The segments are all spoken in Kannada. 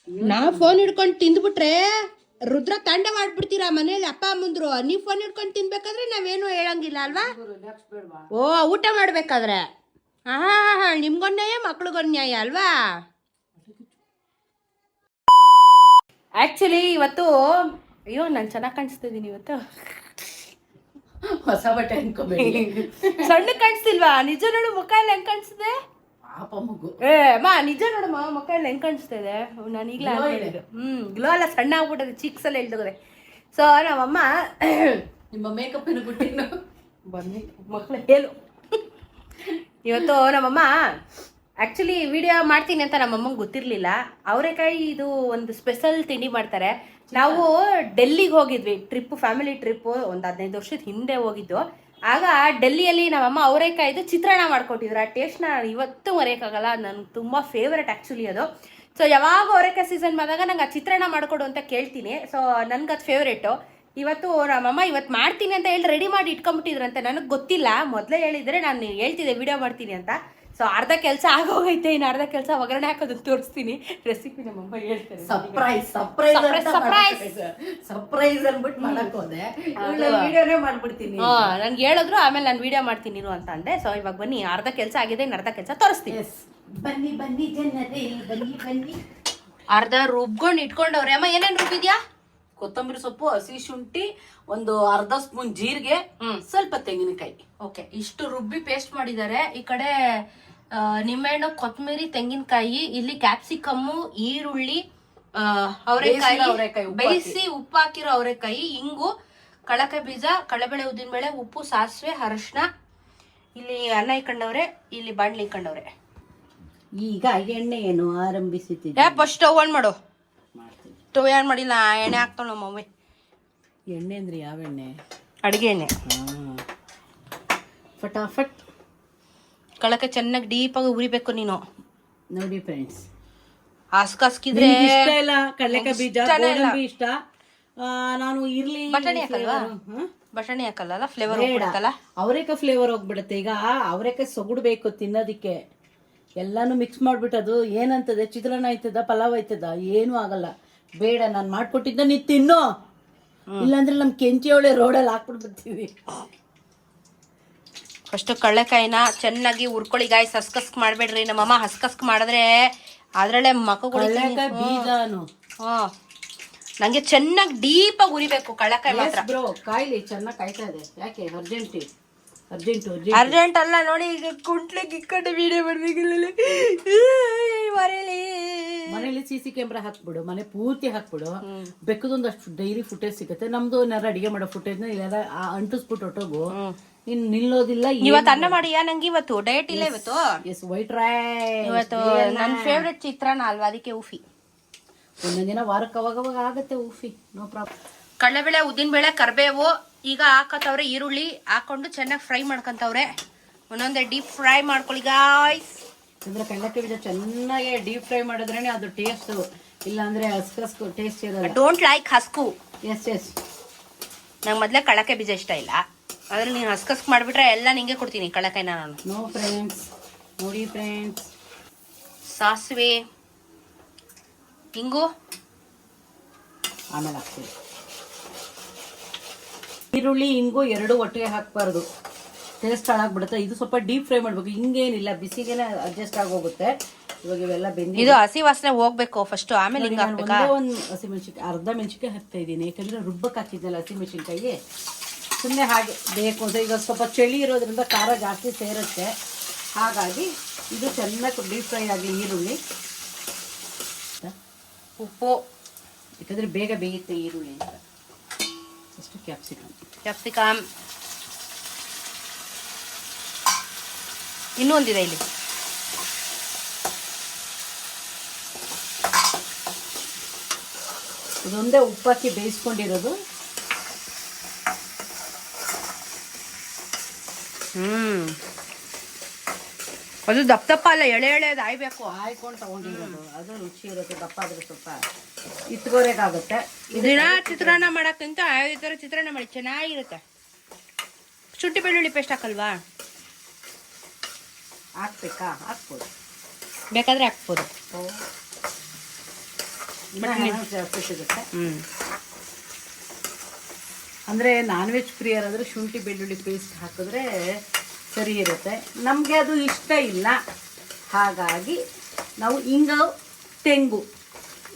ನಾವು ಫೋನ್ ಹಿಡ್ಕೊಂಡು ತಿಂದ್ಬಿಟ್ರೆ ರುದ್ರ ತಾಂಡ ಮಾಡ್ಬಿಡ್ತೀರಾ ಮನೇಲಿ ಅಪ್ಪ ಅಮ್ಮಂದ್ರು. ನೀವು ಫೋನ್ ಹಿಡ್ಕೊಂಡು ತಿನ್ಬೇಕಾದ್ರೆ ನಾವೇನು ಹೇಳಂಗಿಲ್ಲ ಅಲ್ವಾ? ಓ ಊಟ ಮಾಡ್ಬೇಕಾದ್ರೆ ನಿಮ್ಗೊಂದ್ಯಾಯ ಮಕ್ಳಿಗೊಂದ್ಯಾಯ ಅಲ್ವಾ? ಆಕ್ಚುಲಿ ಇವತ್ತು ಅಯ್ಯೋ ನಾನು ಚೆನ್ನಾಗಿ ಕಾಣಿಸ್ತಿದ್ದೀನಿ ಇವತ್ತು. ಹೊಸ ಬಟ್ಟೆ ಅನ್ಕೋಬೇಡಿ. ಸಣ್ಣ ಕಾಣಿಸ್ತಿಲ್ವಾ? ನಿಜ ನೋಡು ಮುಖ ಎಲ್ಲ ಹೆಂಗ್ ಕಾಣಿಸ್ತಿದೆ? ಪಾಪ ಮಗು. ನಿಜ ನೋಡಮ್ಮ ಮುಖ ಎಲ್ಲ ಹೆಂಗ್ ಕಾಣಿಸ್ತಾ ಇದೆ. ನಾನು ಈಗಲೇ ಗ್ಲೋ ಎಲ್ಲ ಸಣ್ಣ ಆಗ್ಬಿಟ್ಟದೆ, ಚೀಕ್ಸ್ ಎಲ್ಲ ಎಳ್ದೋಗದೆ. ಸೊ ನಮ್ಮಮ್ಮ ನಿಮ್ಮ ಮೇಕಪ್ಪಿನ ಗುಟ್ಟಿನ ಬನ್ನಿ ಮಕ್ಕಳು ಹೇಳು. ಇವತ್ತು ನಮ್ಮಮ್ಮ ಆ್ಯಕ್ಚುಲಿ ವಿಡಿಯೋ ಮಾಡ್ತೀನಿ ಅಂತ ನಮ್ಮಮ್ಮಂಗೆ ಗೊತ್ತಿರಲಿಲ್ಲ. ಅವರೆಕಾಯಿ ಇದು ಒಂದು ಸ್ಪೆಷಲ್ ತಿಂಡಿ ಮಾಡ್ತಾರೆ. ನಾವು ಡೆಲ್ಲಿಗೆ ಹೋಗಿದ್ವಿ ಟ್ರಿಪ್ಪು, ಫ್ಯಾಮಿಲಿ ಟ್ರಿಪ್ಪು, ಒಂದು 15 ವರ್ಷದ ಹಿಂದೆ ಹೋಗಿದ್ದು. ಆಗ ಡೆಲ್ಲಿಯಲ್ಲಿ ನಮ್ಮಮ್ಮ ಅವರೆಕಾಯ್ದು ಚಿತ್ರಾನ್ನ ಮಾಡ್ಕೊಟ್ಟಿದ್ರು. ಆ ಟೇಸ್ಟ್ನ ಇವತ್ತು ಮರೆಯೋಕ್ಕಾಗಲ್ಲ. ನನಗೆ ತುಂಬ ಫೇವ್ರೆಟ್ ಆ್ಯಕ್ಚುಲಿ ಅದು. ಸೊ ಯಾವಾಗ ಅವರೆಕಾಯಿ ಸೀಸನ್ ಬಂದಾಗ ನಂಗೆ ಆ ಚಿತ್ರಾನ್ನ ಮಾಡಿಕೊಡು ಅಂತ ಕೇಳ್ತೀನಿ. ಸೊ ನನಗೆ ಅದು ಫೇವ್ರೇಟು. ಇವತ್ತು ನಮ್ಮಮ್ಮ ಇವತ್ತು ಮಾಡ್ತೀನಿ ಅಂತ ಹೇಳಿ ರೆಡಿ ಮಾಡಿ ಇಟ್ಕೊಂಬಿಟ್ಟಿದ್ರಂತೆ. ನನಗೆ ಗೊತ್ತಿಲ್ಲ, ಮೊದಲೇ ಹೇಳಿದರೆ ನಾನು ಹೇಳ್ತಿದ್ದೆ ವಿಡಿಯೋ ಮಾಡ್ತೀನಿ ಅಂತ. ಸೊ ಅರ್ಧ ಕೆಲಸ ಆಗೋಗೈತೆ, ಇನ್ನು ಅರ್ಧ ಕೆಲಸ ಒಗ್ಗರಣೆ ಹಾಕೋದನ್ನ ತೋರಿಸ್ತೀನಿ. ರೆಸಿಪಿ ನಮ್ಮಮ್ಮ ಹೇಳ್ತಾರೆ. ಸರ್ಪ್ರೈಸ್ ಅನ್ಬಿಟ್ಟು ಮಾಡಕ್ ಹೋದೆ, ವಿಡಿಯೋನೇ ಮಾಡ್ಬಿಡ್ತೀನಿ. ನನ್ಗೆ ಹೇಳಿದ್ರು, ಆಮೇಲೆ ನಾನು ವಿಡಿಯೋ ಮಾಡ್ತೀನಿ ಇರು ಅಂತ ಅಂದೆ. ಸೊ ಇವಾಗ ಬನ್ನಿ, ಅರ್ಧ ಕೆಲಸ ಆಗಿದೆ, ಇನ್ನು ಅರ್ಧ ಕೆಲಸ ತೋರಿಸ್ತೀನಿ. ಬನ್ನಿ ಬನ್ನಿ ಜನರೇ, ಬನ್ನಿ ಬನ್ನಿ. ಅರ್ಧ ರುಬ್ಕೊಂಡು ಇಟ್ಕೊಂಡವ್ರೆ. ಅಮ್ಮ ಏನೇನು ರುಬ್ಬಿದ್ಯಾ? ಕೊತ್ತಂಬರಿ ಸೊಪ್ಪು, ಹಸಿ ಶುಂಠಿ, ಒಂದು ಅರ್ಧ ಸ್ಪೂನ್ ಜೀರಿಗೆ, ಸ್ವಲ್ಪ ತೆಂಗಿನಕಾಯಿ. ಓಕೆ, ಇಷ್ಟು ರುಬ್ಬಿ ಪೇಸ್ಟ್ ಮಾಡಿದ್ದಾರೆ. ಈ ಕಡೆ ನಿಂಬೆಹಣ್ಣು, ಕೊತ್ತಂಬರಿ, ತೆಂಗಿನಕಾಯಿ, ಇಲ್ಲಿ ಕ್ಯಾಪ್ಸಿಕಮ್ಮು, ಈರುಳ್ಳಿ, ಅವರೆಕಾಯಿ ಬೇಯಿಸಿ ಉಪ್ಪು ಹಾಕಿರೋ ಅವರೆಕಾಯಿ, ಇಂಗು, ಕಳಕಾಯಿ ಬೀಜ, ಕಡಲೆಬೇಳೆ, ಉದ್ದಿನಬೇಳೆ, ಉಪ್ಪು, ಸಾಸಿವೆ, ಅರಶಿನ. ಇಲ್ಲಿ ಅನ್ನ ಇಕ್ಕಂಡವ್ರೆ, ಇಲ್ಲಿ ಬಾಣ್ಲಿ ಇಕ್ಕಂಡವ್ರೆ. ಈಗ ಎಣ್ಣೆಯನ್ನು ಆರಂಭಿಸುತ್ತಿದ್ದೆ. ಫಸ್ಟ್ ಸ್ಟವ್ ಆನ್ ಮಾಡು. ಸ್ಟವ್ ಆನ್ ಮಾಡಿಲ್ಲ, ಎಣ್ಣೆ ಹಾಕ್ತಾವ ನಮ್ಮ ಮಮ್ಮಿ. ಎಣ್ಣೆ ಅಂದ್ರೆ ಯಾವ ಎಣ್ಣೆ? ಅಡಿಗೆ ಎಣ್ಣೆ. ಫಟಾಫಟ್ ಕಳಕೆ ಚೆನ್ನಾಗಿ ಡೀಪಾಗಿ ಉರಿಬೇಕು ನೀನು. ನೋಡಿ ಫ್ರೆಂಡ್ಸ್, ಹಸ್ಕಿದ್ರೆ ಇಷ್ಟ ಇಲ್ಲ. ಕಡಲೆಕಾಯಿ ಬೀಜ, ಗೋಡಂಬಿ ಇಷ್ಟ. ನಾನು ಇರ್ಲಿ ಬಟಾಣಿ ಹಾಕಲ್ವಾ? ಬಟಾಣಿ ಹಾಕಲ್ಲ, ಫ್ಲೇವರ್ ಹೋಗ್ಬಿಡುತ್ತಲ್ಲ. ಅವರೆಕಾಯಿ ಫ್ಲೇವರ್ ಹೋಗ್ಬಿಡುತ್ತೆ. ಈಗ ಅವರೆಕಾಯಿ ಸೊಗುಡು ಬೇಕು ತಿನ್ನೋದಿಕ್ಕೆ. ಎಲ್ಲಾನು ಮಿಕ್ಸ್ ಮಾಡ್ಬಿಟ್ಟು ಅದು ಏನಂತದೆ, ಚಿತ್ರಾನ್ನ ಆಯ್ತದ, ಪಲಾವ್ ಆಯ್ತದ, ಏನೂ ಆಗಲ್ಲ. ಬೇಡ, ನಾನು ಮಾಡ್ಕೊಟ್ಟಿದ್ದ ನೀ ತಿನ್ನು, ಇಲ್ಲಾಂದ್ರೆ ನಮ್ ಕೆಂಚಿ ಒಳ್ಳೆ ರೋಡಲ್ಲಿ ಹಾಕ್ಬಿಟ್ಟು ಬರ್ತೀವಿ. ಫಸ್ಟ್ ಕಡಲೆಕಾಯಿನ ಚೆನ್ನಾಗಿ ಹುರ್ಕೊಳ್ಳಿ ಗಾಯ್ಸ್. ಹಸ್ಕಸ್ಕ್ ಮಾಡ್ಬೇಡ್ರಿ. ನಮ್ಮಮ್ಮ ಹಸ್ಕಸ್ಕ್ ಮಾಡಿದ್ರೆ ಅದ್ರಲ್ಲೇ ಬೀಜಾನು ನಂಗೆ ಚೆನ್ನಾಗಿ ಡೀಪಾಗಿ ಉರಿಬೇಕು ಕಡಲೆಕಾಯಿ ಮಾತ್ರ. ಬ್ರೋ ಕಾಯ್ಲಿ, ಚೆನ್ನಾಗಿ ಕಾಯ್ತಾ ಇದೆ. ಯಾಕೆ ಅರ್ಜೆಂಟ್ ಅಲ್ಲ ನೋಡಿ. ಈಗ ಕುಂಟ್ಲೆ ಗಿಕ್ಕಂಡು ವಿಡಿಯೋ ಮಾಡ್ಬೇಕಿಲ್ಲ. ಮನೇಲಿ CC ಕ್ಯಾಮ್ರಾ ಹಾಕ್ಬಿಡು, ಮನೆ ಪೂರ್ತಿ ಹಾಕ್ಬಿಡು. ಬೆಕ್ಕದೊಂದಷ್ಟು ಡೈಲಿ ಫುಟೇಜ್ ಸಿಗುತ್ತೆ. ನಮ್ದು ಏನಾರು ಅಡಿಗೆ ಮಾಡೋ ಫುಟೇಜ್ನ ಇಲ್ಲ ಅಂಟಿಸ್ಬಿಟ್ಟು ಹೊಟ್ಟೋಗು. ಇನ್ ನಿಲ್ಲೋದಿಲ್ಲ. ಇವತ್ತು ಅನ್ನ ಮಾಡಿಯಾ? ನಂಗೆ ಇವತ್ತು ಡಯಟ್ ಇಲ್ಲ. ಇವತ್ತು ವೈಟ್ ರೈಸ್. ಇವತ್ತು ನನ್ನ ಫೇವ್ರೆಟ್ ಚಿತ್ರಾನ್ನ ಅಲ್ವಾ, ಅದಕ್ಕೆ ಉಫಿ. ಒಂದೊಂದ್ ದಿನ ವಾರಕ್ಕೆ ಅವಾಗವಾಗ ಆಗುತ್ತೆ ಉಫಿ, ನೋ ಪ್ರಾಬ್ಲಮ್. ಕಡಲೆಬೇಳೆ, ಉದ್ದಿನಬೇಳೆ, ಕರಿಬೇವು ಈಗ ಹಾಕತ್ತವ್ರೆ. ಈರುಳ್ಳಿ ಹಾಕೊಂಡು ಚೆನ್ನಾಗಿ ಫ್ರೈ ಮಾಡ್ಕೊಂತವ್ರೆ. ಒಂದೊಂದೇ ಡೀಪ್ ಫ್ರೈ ಮಾಡ್ಕೊಳ್ಳಿ ಗಾಯ್ಸ್. ಅಂದ್ರೆ ಕಡಲೆಕಾಯಿ ಬೀಜ ಚೆನ್ನಾಗಿ ಡೀಪ್ ಫ್ರೈ ಮಾಡಿದ್ರೇನೆ ಅದು ಟೇಸ್ಟ್. ಇಲ್ಲ ಅಂದ್ರೆ ಹಸ್ಕು ಟೇಸ್ಟ್ ಇರಲ್ಲ. ಡೋಂಟ್ ಲೈಕ್ ಹಸ್ಕು. ಎಸ್ ನಂಗೆ ಮೊದಲೇ ಕಡಲೆಕಾಯಿ ಬೀಜ ಇಷ್ಟ ಇಲ್ಲ. ಆದ್ರೆ ನೀನು ಹಸ್ಕಸ್ಕ್ ಮಾಡಿಬಿಟ್ರೆ ಎಲ್ಲ ನಿಂಗೆ ಕೊಡ್ತೀನಿ ಕಡಲೆಕಾಯಿನ ನಾನು. ನೋ ಫ್ರೆಂಡ್ಸ್, ನೋಡಿ ಫ್ರೆಂಡ್ಸ್, ಸಾಸಿವೆ, ಹಿಂಗು ಆಮೇಲೆ ಹಾಕ್ತೀವಿ. ಈರುಳ್ಳಿ, ಇಂಗು ಎರಡು ಒಟ್ಟಿಗೆ ಹಾಕ್ಬಾರ್ದು, ಟೇಸ್ಟ್ ಹಾಳಾಗ್ಬಿಡುತ್ತೆ. ಇದು ಸ್ವಲ್ಪ ಡೀಪ್ ಫ್ರೈ ಮಾಡ್ಬೇಕು. ಹಿಂಗೇನಿಲ್ಲ, ಬಿಸಿಗೆನೆ ಅಡ್ಜಸ್ಟ್ ಆಗೋಗುತ್ತೆ. ಇವಾಗ ಇವೆಲ್ಲ ಬೆಂದಿ, ಇದು ಹಸಿ ವಾಸನೆ ಹೋಗ್ಬೇಕು ಫಸ್ಟ್, ಆಮೇಲೆ ಹಿಂಗೆ ಹಾಕ್ಬೇಕಾ? ಒಂದು ಹಸಿಮೆಣಸಿನ್ಕಾಯಿ, ಅರ್ಧ ಮೆಣಸಿನ್ಕಾಯಿ ಹಾಕ್ತಾ ಇದ್ದೀನಿ. ಯಾಕಂದ್ರೆ ರುಬ್ಬಕ್ಕೆ ಹಾಕಿದ್ನಲ್ಲ ಹಸಿಮೆಣಸಿನ್ಕಾಯಿ, ಸುಮ್ಮನೆ ಹಾಗೆ ಬೇಕು ಅಂತ. ಈಗ ಸ್ವಲ್ಪ ಚಳಿ ಇರೋದ್ರಿಂದ ಖಾರ ಜಾಸ್ತಿ ಸೇರುತ್ತೆ. ಹಾಗಾಗಿ ಇದು ಚೆನ್ನಾಗಿ ಡೀಪ್ ಫ್ರೈ ಆಗಲಿ. ಈರುಳ್ಳಿ, ಉಪ್ಪು, ಯಾಕಂದ್ರೆ ಬೇಗ ಬೇಯುತ್ತೆ ಈರುಳ್ಳಿ ಅಂತ. ಅಷ್ಟು ಕ್ಯಾಪ್ಸಿಕಮ್ ಇನ್ನೂ ಒಂದಿದೆ ಇಲ್ಲಿ. ಇದೊಂದೇ ಉಪ್ಪಾಕಿ ಬೇಯಿಸ್ಕೊಂಡಿರೋದು. ಅದು ದಪ್ಪ ದಪ್ಪ ಅಲ್ಲ, ಎಳೆ ಎಳೆದು ಆಯ್ಬೇಕು. ಹಾಯ್ಕೊಂಡು ತಗೊಂಡಿರೋದು ಅದು ರುಚಿ ಇರುತ್ತೆ. ದಪ್ಪ ಆದ್ರೆ ಸ್ವಲ್ಪ ಇಟ್ಕೋಬೇಕಾಗುತ್ತೆ. ದಿನ ಚಿತ್ರಾನ್ನ ಮಾಡೋಕ್ಕಿಂತ ಈ ಥರ ಚಿತ್ರಾನ್ನ ಮಾಡಿ ಚೆನ್ನಾಗಿರುತ್ತೆ. ಶುಂಠಿ ಬೆಳ್ಳುಳ್ಳಿ ಪೇಸ್ಟ್ ಹಾಕಲ್ವಾ? ಹಾಕ್ಬೇಕಾ? ಹಾಕ್ಬೋದು, ಬೇಕಾದ್ರೆ ಹಾಕ್ಬೋದು. ಜಾಸ್ತಿ ಸಿಗುತ್ತೆ. ಹ್ಞೂ ಅಂದರೆ ನಾನ್ ವೆಜ್ ಪ್ರಿಯರಾದರೆ ಶುಂಠಿ ಬೆಳ್ಳುಳ್ಳಿ ಪೇಸ್ಟ್ ಹಾಕಿದ್ರೆ ಸರಿ ಇರುತ್ತೆ. ನಮಗೆ ಅದು ಇಷ್ಟ ಇಲ್ಲ, ಹಾಗಾಗಿ ನಾವು ಇಂಗು ತೆಂಗು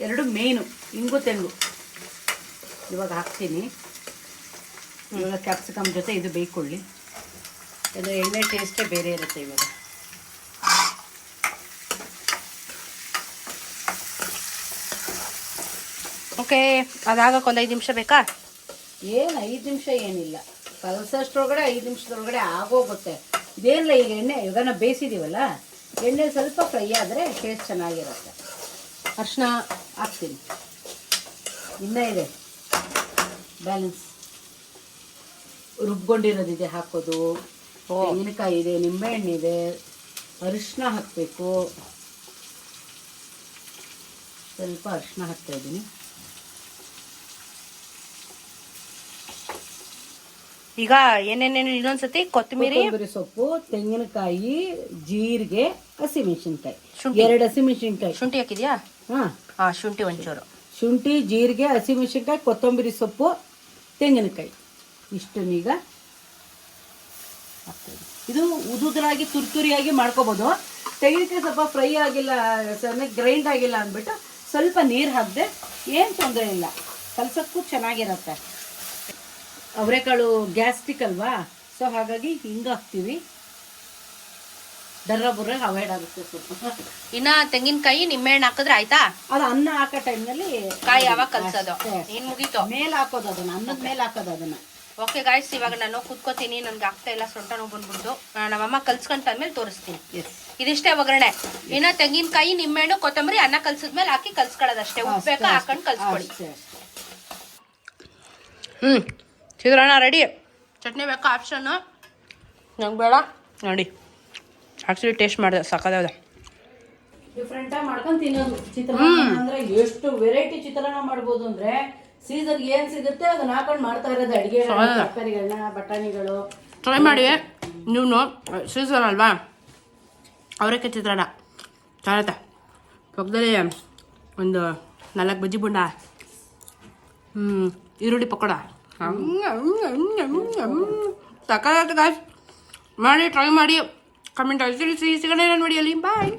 ಎರಡು ಮೇನು, ಇಂಗು ತೆಂಗು ಇವಾಗ ಹಾಕ್ತೀನಿ. ಇವಾಗ ಕ್ಯಾಪ್ಸಿಕಮ್ ಜೊತೆ ಇದು ಬೇಯ್ಕೊಳ್ಳಿ. ಇದು ಎಣ್ಣೆ ಟೇಸ್ಟೇ ಬೇರೆ ಇರುತ್ತೆ ಇವಾಗ. ಓಕೆ, ಅದಾಗಕ್ಕೆ ಒಂದು 5 ನಿಮಿಷ ಬೇಕಾ? ಏನು 5 ನಿಮಿಷ ಏನಿಲ್ಲ, ಕಲಸೋಷ್ಟ್ರೊಳಗಡೆ 5 ನಿಮಿಷದೊಳಗಡೆ ಆಗೋಗುತ್ತೆ. ಇದೇನಿಲ್ಲ, ಈಗ ಎಣ್ಣೆ ಇವಾಗ ನಾವು ಬೇಯಿಸಿದ್ದೀವಲ್ಲ, ಎಣ್ಣೆ ಸ್ವಲ್ಪ ಫ್ರೈ ಆದರೆ ಟೇಸ್ಟ್ ಚೆನ್ನಾಗಿರುತ್ತೆ. ಅರ್ಶಿನ ಹಾಕ್ತೀನಿ, ಇನ್ನೂ ಇದೆ ಬ್ಯಾಲೆನ್ಸ್. ರುಬ್ಕೊಂಡಿರೋದಿದೆ ಹಾಕೋದು, ತೆಂಗಿನಕಾಯಿ ಇದೆ, ನಿಂಬೆಹಣ್ಣಿದೆ, ಅರಿಶಿನ ಹಾಕಬೇಕು. ಸ್ವಲ್ಪ ಅರಿಶಿನ ಹಾಕ್ತಾ ಇದ್ದೀನಿ. ಈಗ ಏನೇನೇನು ಇನ್ನೊಂದ್ಸತಿ ಕೊತ್ತಂಬರಿ ಸೊಪ್ಪು, ತೆಂಗಿನಕಾಯಿ, ಜೀರಿಗೆ, ಹಸಿಮೆಣಸಿನ್ಕಾಯಿ, ಶುಂಠಿ. 2 ಹಸಿಮೆಣಸಿನ್ಕಾಯಿ. ಶುಂಠಿ ಹಾಕಿದ್ಯಾ? ಹಾಂ, ಶುಂಠಿ ಒಂಚೂರು. ಶುಂಠಿ, ಜೀರಿಗೆ, ಹಸಿಮೆಣಸಿನ್ಕಾಯಿ, ಕೊತ್ತಂಬರಿ ಸೊಪ್ಪು, ತೆಂಗಿನಕಾಯಿ ಇಷ್ಟನ್ನೀಗ ಹಾಕ್ತೀವಿ. ಇದು ಉದುರಾಗಿ ತುರ್ತುರಿಯಾಗಿ ಮಾಡ್ಕೋಬೋದು. ತೆಂಗಿನಕಾಯಿ ಸ್ವಲ್ಪ ಫ್ರೈ ಆಗಿಲ್ಲ, ಚೆನ್ನಾಗಿ ಗ್ರೈಂಡ್ ಆಗಿಲ್ಲ ಅಂದ್ಬಿಟ್ಟು ಸ್ವಲ್ಪ ನೀರು ಹಾಕಿದೆ, ಏನು ತೊಂದರೆ ಇಲ್ಲ, ಕಲ್ಸೋಕ್ಕೂ ಚೆನ್ನಾಗಿರುತ್ತೆ. ಅವರೆಕಾಳು ಗ್ಯಾಸ್ಟ್ರಿಕ್ ಅಲ್ವಾ, ಸೊ ಹಾಗಾಗಿ ಹಿಂಗೆ ಹಾಕ್ತೀವಿ. ಡರ್ರ ಬುರ್ರ ಅವಾಯ್ಡ್ ಆಗುತ್ತೆ ಸ್ವಲ್ಪ. ಇನ್ನ ತೆಂಗಿನಕಾಯಿ ನಿಂಬೆಹಣ್ಣು ಹಾಕಿದ್ರೆ ಆಯ್ತಾ? ಅದು ಅನ್ನ ಹಾಕೋ ಟೈಮ್ನಲ್ಲಿ ಕಾಯಿ ಯಾವಾಗ ಕಲ್ಸೋದು? ಏನ್ ಮುಗೀತು? ಮೇಲೆ ಹಾಕೋದು, ಅದನ್ನ ಅನ್ನದ ಮೇಲೆ ಹಾಕೋದು ಅದನ್ನ. ಓಕೆ ಗಾಯ್ಸ್, ಇವಾಗ ನಾನು ಕೂತ್ಕೋತೀನಿ, ನನ್ಗೆ ಆಗ್ತಾ ಇಲ್ಲ, ಸೊಂಟ ನೋವು ಬಂದ್ಬಿಡ್ತು. ನಮ್ಮಮ್ಮ ಕಲ್ಸ್ಕೊಂಡ್ಮೇಲೆ ತೋರಿಸ್ತೀನಿ. ಇದಿಷ್ಟೇ ಒಗ್ಗರಣೆ. ಇನ್ನ ತೆಂಗಿನಕಾಯಿ, ನಿಂಬೆಹಣ್ಣು, ಕೊತ್ತಂಬರಿ ಅನ್ನ ಕಲ್ಸಿದ್ಮೇಲೆ ಹಾಕಿ ಕಲ್ಸ್ಕೊಳ್ಳೋದಷ್ಟೇ. ಉಪ್ಪು ಬೇಕಾ ಹಾಕೊಂಡು ಕಲ್ಸ್ಕೊಳ್ಳಿ. ಚಿತ್ರಾನ್ನ ರೆಡಿ. ಚಟ್ನಿ ಬೇಕಾ? ಆಪ್ಷನ್ನು ನಂಗೆ ಬೇಡ. ನೋಡಿ ಆಕ್ಚುಲಿ ಟೇಸ್ಟ್ ಮಾಡಿದೆ, ಸಾಕಾದ ಡಿಫ್ರೆಂಟ್ ಆಗಿ ಮಾಡ್ಕೊಂಡು ತಿನ್ನೋದು. ಚಿತ್ರಾನ್ನ ಅಂದ್ರೆ ಎಷ್ಟು ವೆರೈಟಿ ಚಿತ್ರಾನ್ನ ಮಾಡ್ಬೋದು ಅಂದ್ರೆ, ಸೀಸನ್ ಏನ್ ಸಿಗುತ್ತೆ ಅದನ್ನ ಹಾಕೊಂಡು ಮಾಡ್ತಾ ಇರೋದು ಅಡಿಗೆ. ತರಕಾರಿಗಳನ್ನ, ಬಟಾಣಿಗಳು ಟ್ರೈ ಮಾಡಿ ನೀವು. ಸೀಸನ್ ಅಲ್ವಾ, ಅವರೆಕಾಯಿ ಚಿತ್ರಾನ್ನ ಚೆನ್ನಾಗತ್ತೆ. ಪಕ್ಕದಲ್ಲಿ ಒಂದು 4 ಬಜ್ಜಿ ಬುಂಡ, ಈರುಳ್ಳಿ ಪಕೋಡ, ಸಕಾಲತ್ತ ಗಾಯ್ಸ್. ಮಾಡಿ ಟ್ರೈ ಮಾಡಿ, ಕಮೆಂಟ್ ತಿಳಿಸಿ. ಸಿಗೋಣ ನೋಡಿ ಅಲ್ಲಿ. ಬಾಯ್.